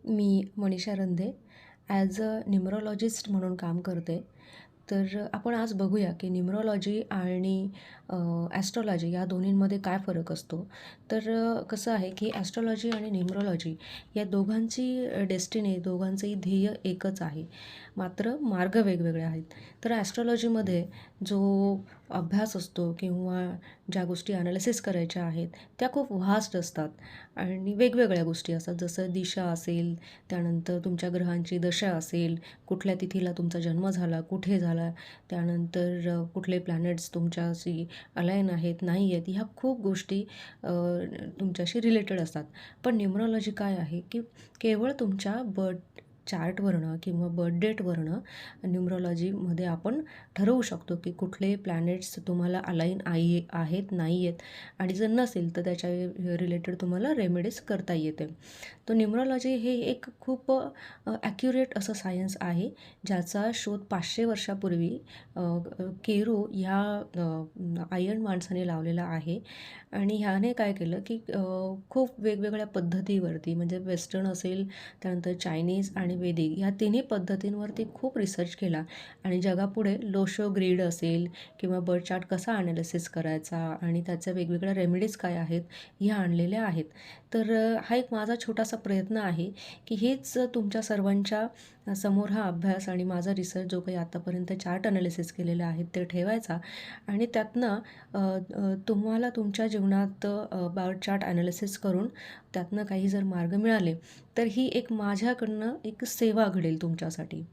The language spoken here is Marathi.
Me Manisha Randhe as a न्यूमरॉलॉजिस्ट म्हणून काम करते. तर आपण आज बघूया की न्यूमरॉलॉजी आणि ॲस्ट्रॉलॉजी या दोन्हींमध्ये काय फरक असतो. तर कसं आहे की ॲस्ट्रॉलॉजी आणि न्यूमरॉलॉजी या दोघांची डेस्टिनी, दोघांचंही ध्येय एकच आहे, मात्र मार्ग वेगवेगळे आहेत. तर ॲस्ट्रॉलॉजीमध्ये जो अभ्यास असतो किंवा ज्या गोष्टी ॲनालिसिस करायच्या आहेत त्या खूप व्हास्ट असतात आणि वेगवेगळ्या गोष्टी असतात. जसं दिशा असेल, त्यानंतर तुमच्या ग्रहांची दशा असेल, कुठल्या तिथीला तुमचा जन्म झाला, कुठे झाला, त्यानंतर कुठले प्लॅनेट्स तुमच्याशी अलाईन आहेत, नाही आहेत, ह्या खूप गोष्टी तुमच्याशी रिलेटेड असतात. पण न्यूमरॉलॉजी काय आहे की केवळ तुमच्या बर्थ चार्टवरनं किंवा बर्थ डेटवरनं न्यूमरॉलॉजीमध्ये आपण ठरवू शकतो की कुठले प्लॅनेट्स तुम्हाला अलाईन आहेत, नाही आहेत, आणि जर नसेल तर त्याच्या रिलेटेड तुम्हाला रेमेडीज करता येते. तर न्यूमरॉलॉजी हे एक खूप ॲक्युरेट असं सायन्स आहे, ज्याचा शोध 500 वर्षापूर्वी केरो ह्या आयन माणसाने लावलेला आहे. आणि ह्याने काय केलं की खूप वेगवेगळ्या पद्धतीवरती, म्हणजे वेस्टर्न असेल, त्यानंतर चायनीज आणि वेदिक ह्या तिन्ही पद्धतींवरती खूप रिसर्च केला आणि जगापुढे लोशो ग्रीड असेल किंवा बर्थ चार्ट कसा ॲनालिसिस करायचा आणि त्याच्या वेगवेगळ्या रेमेडीज काय आहेत ह्या आणलेल्या आहेत. तर हा एक माझा छोटासा प्रयत्न आहे की हेच तुमच्या सर्वांच्या समोर हा अभ्यास आणि माझा रिसर्च जो काही आतापर्यंत चार्ट अनालिसिस केलेला आहे ते ठेवायचा आणि त्यातनं तुम्हाला तुमच्या जीवनात बर्थ चार्ट ॲनालिसिस करून त्यातनं काही जर मार्ग मिळाले तर ही एक माझ्याकडनं एक सेवा घडेल तुमच्यासाठी.